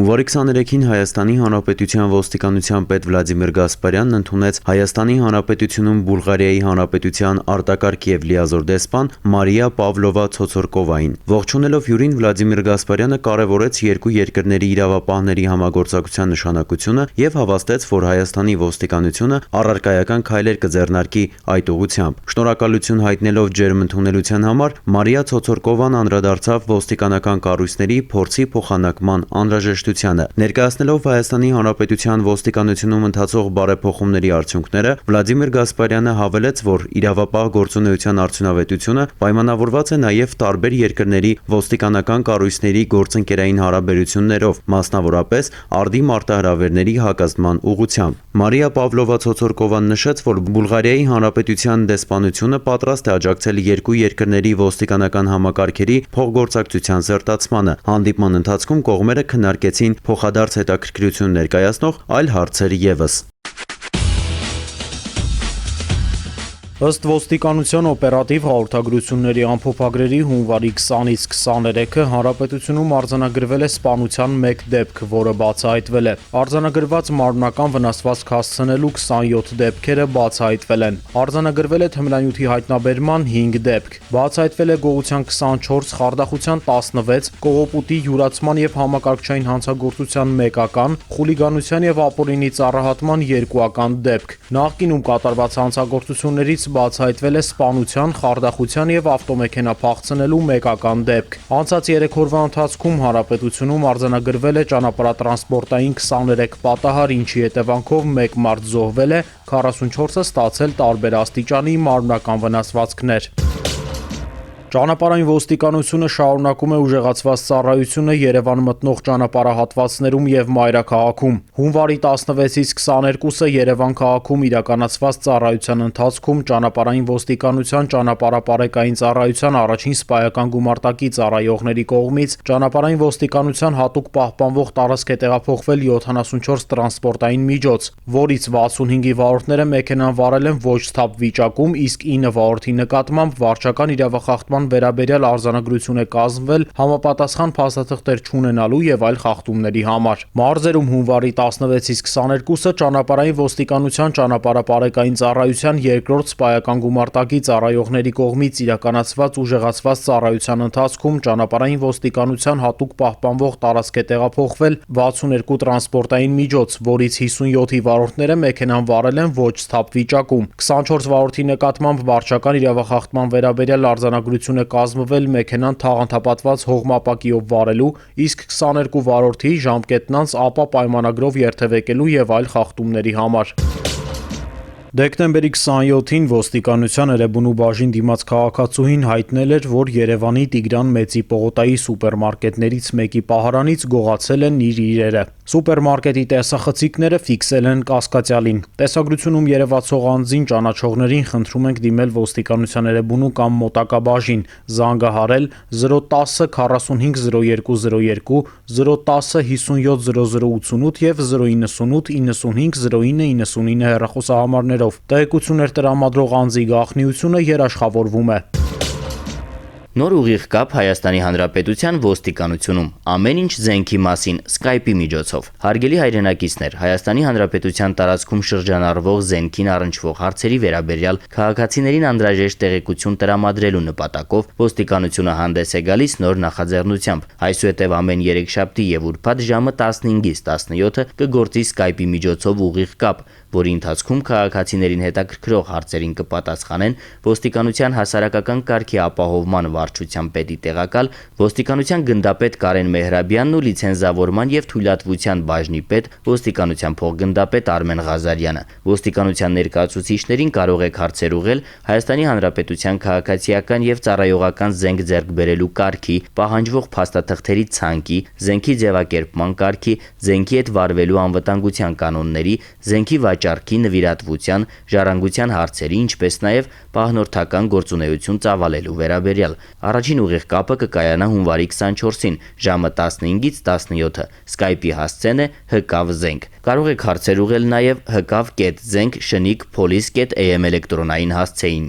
Հունվարի 23-ին Հայաստանի Հանրապետության ոստիկանության պետ Վլադիմիր Գասպարյանն ընդունեց Հայաստանի Հանրապետությունում Բուլղարիայի Հանրապետության արտակարգ և լիազոր դեսպան Մարիա Պավլովա Ցոցորկովային։ Ողջունելով հյուրին Վլադիմիր Գասպարյանը կարևորեց երկու երկրների իրավապահների համագործակցության նշանակությունը և հավաստեց, որ Հայաստանի ոստիկանությունը առարկայական քայլեր կձեռնարկի այդ ուղղությամբ։ Շնորհակալություն հայտնելով ջերմընդունելության համար Մարիա Ցոցորկովան անդրադարձավ ոստիկանական կառույցների փորձի փոխանակման անհրաժեշտությանը։ Ներկայացնելով Հայաստանի Հանրապետության ոստիկանությունում ընթացող բարեփոխումների արդյունքները, Վլադիմիր Գասպարյանը հավելեց, որ իրավապահ գործունեության արդյունավետությունը պայմանավորված է նաև տարբեր երկրների ոստիկանական կառույցների գործընկերային հարաբերություններով, մասնավորապես արդի մարտահրավերների հակազդման ուղղությամբ։ Մարիա Պավլովա Ցոցորկովան նշեց, որ Բուլղարիայի Հանրապետության դեսպանությունը պատրաստ է աջակցել երկու երկրների ոստիկանական համակարգերի փոխգործակցության զերծացմանը։ Հանդիպման ընթացքում կողմերը քննարկեցին փոխադարձ հետաքրքրություն ներկայացնող այլ հարցեր ևս։ Ըստ ոստիկանության օպերատիվ հաղորդագրությունների ամփոփագրերի հունվարի 20-ից 23-ը հանրապետությունում արձանագրվել է սպանության 1 դեպք, որը բացահայտվել է։ Արձանագրված մարմնական վնասվածք հասցնելու 27 դեպքերը բացահայտվել են։ Արձանագրվել է թմրանյութի հայտնաբերման 5 դեպք։ Բացահայտվել է գողության 24, խարդախության 16, կողոպուտի յուրացման և համակարգչային հանցագործության 1-ական, խուլիգանության և ապօրինի ծառահատման 2-ական դեպք։ Նախկինում կատարված հանցագործություններից բացահայտվել է սպանության, խարդախության և ավտոմեքենա փախցնելու 1-ական դեպք։ Անցած 3 օրվա ընթացքում հանրապետությունում արձանագրվել է ճանապարհատրանսպորտային 23 պատահար, ինչի հետևանքով 1 մարդ զոհվել է, 44-ը ստացել տարբեր աստիճանի մարմնական վնասվածքներ։ Ճանապարհային ոստիկանությունը շարունակում է ուժեղացված ծառայությունը Երևան մտնող ճանապարհահատվածներում և մայրաքաղաքում։ Հունվարի 16-ից 22-ը Երևան քաղաքում իրականացված ծառայության ընթացքում ճանապարհային ոստիկանության ճանապարհապարեկային ծառայության առաջին սպայական գումարտակի ծառայողների կողմից ճանապարհային ոստիկանության հատուկ պահպանվող տարածք է տեղափոխվել 74 տրանսպորտային միջոց, որից 65-ի վարորդները մեքենան վարել են ոչ սթափ վիճակում, իսկ 9 վարորդի նկատմամբ վարչական իրավախախտման վերաբերյալ արձանագրություն է կազմվել համապատասխան փաստաթղթեր չունենալու և այլ խախտումների համար։ Մարզերում հունվարի 16-ից 22-ը ճանապարհային ոստիկանության ճանապարհապարեկային ծառայության երկրորդ սպայական գումարտակի ծառայողների կողմից իրականացված ուժեղացված ծառայության ընթացքում ճանապարհային ոստիկանության հատուկ պահպանվող տարածք է տեղափոխվել 62 տրանսպորտային միջոց, որից 57-ի վարորդները մեքենան վարել են ոչ սթափ վիճակում։ 24 վարորդի նկատմամբ վարչական իրավախախտման վերաբերյալ արձանագրություն է կազմվել մեքենան թաղանթապատված հողմապակիով վարելու, իսկ 22 վարորդի ժամկետն անց ապա պայմանագրով երթևեկելու և այլ խախտումների համար։ Դեկտեմբերի 27-ին ոստիկանության Էրեբունու բաժին դիմաց քաղաքացուհին հայտնել էր, որ Երևանի Տիգրան Մեծի պողոտայի սուպերմարկետներից մեկի պահարանից գողացել են իր իրերը։ Սուպերմարկետի տեսախցիկները ֆիքսել են կասկածյալին։ Տեսագրությունում երևացող անձին ճանաչողներին խնդրում ենք դիմել ոստիկանության Էրեբունու կամ մոտակա բաժին, զանգահարել 010 45 0202, 010 57 0088 և 098 95 09 99 հեռախոսահամարներով։ Տեղեկություններ տրամադրող անձի գաղտնիությունը երաշխավորվում է։ Նոր ուղիղ կապ Հայաստանի Հանրապետության ոստիկանությունում։ Ամեն ինչ զենքի մասին Skype-ի միջոցով։ Հարգելի հայրենակիցներ, Հայաստանի Հանրապետության տարածքում շրջանառվող զենքին առնչվող հարցերի վերաբերյալ քաղաքացիներին անհրաժեշտ տեղեկություն տրամադրելու նպատակով ոստիկանությունը հանդես է գալիս նոր նախաձեռնությամբ։ Այսուհետև ամեն երեքշաբթի և ուրբաթ ժամը 15-ից 17-ը կգործի Skype-ի միջոցով ուղիղ կապ, որի ընթացքում քաղաքացիներին հետաքրքրող հարցերին կպատասխանեն ոստիկանության հասարակական կարգի ապահովման վարչության պետի տեղակալ, ոստիկանության գնդապետ Կարեն Մեհրաբյանն ու լիցենզավորման և թույլատվության բաժնի պետ, ոստիկանության փոխգնդապետ Արմեն Ղազարյանը։ Ոստիկանության ներկայացուցիչներին կարող եք հարցեր ուղղել Հայաստանի Հանրապետության քաղաքացիական և ծառայողական զենք ձեռք բերելու կարգի, պահանջվող փաստաթղթերի ցանկի, զենքի ձևակերպման կարգի, զենքի հետ վարվելու անվտանգության կանոնների, զենքի վաճառքի, նվիրատվության, ժառանգության հարցերի, ինչպես նաև պահնորդական գործունեություն ծավալելու վերաբերյալ։ Առաջին ուղիղ կապը կկայանա հունվարի 24-ին ժամը 15-ից 17-ը։ Skype-ի հասցեն է ՀԿԱՎ զենք։ Կարող եք հարցեր ուղղել նաև hkav.zenk.shnik.police.am էլեկտրոնային հասցեին։